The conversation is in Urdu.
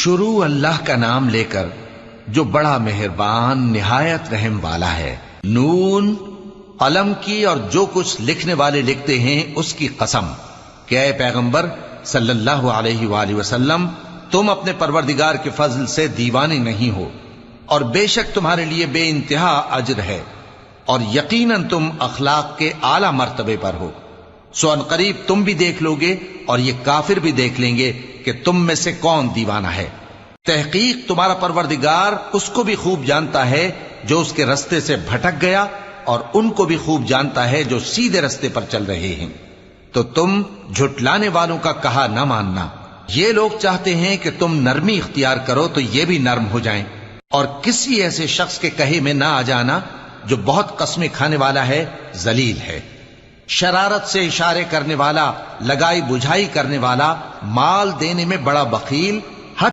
شروع اللہ کا نام لے کر جو بڑا مہربان نہایت رحم والا ہے۔ نون، قلم کی اور جو کچھ لکھنے والے لکھتے ہیں اس کی قسم کہ اے پیغمبر صلی اللہ علیہ وآلہ وسلم، تم اپنے پروردگار کے فضل سے دیوانے نہیں ہو، اور بے شک تمہارے لیے بے انتہا اجر ہے، اور یقیناً تم اخلاق کے اعلی مرتبے پر ہو۔ سو ان قریب تم بھی دیکھ لو گے اور یہ کافر بھی دیکھ لیں گے کہ تم میں سے کون دیوانہ ہے۔ تحقیق تمہارا پروردگار اس کو بھی خوب جانتا ہے جو اس کے رستے سے بھٹک گیا، اور ان کو بھی خوب جانتا ہے جو سیدھے رستے پر چل رہے ہیں۔ تو تم جھٹلانے والوں کا کہا نہ ماننا۔ یہ لوگ چاہتے ہیں کہ تم نرمی اختیار کرو تو یہ بھی نرم ہو جائیں، اور کسی ایسے شخص کے کہے میں نہ آ جانا جو بہت قسمیں کھانے والا ہے، ذلیل ہے، شرارت سے اشارے کرنے والا، لگائی بجھائی کرنے والا، مال دینے میں بڑا بخیل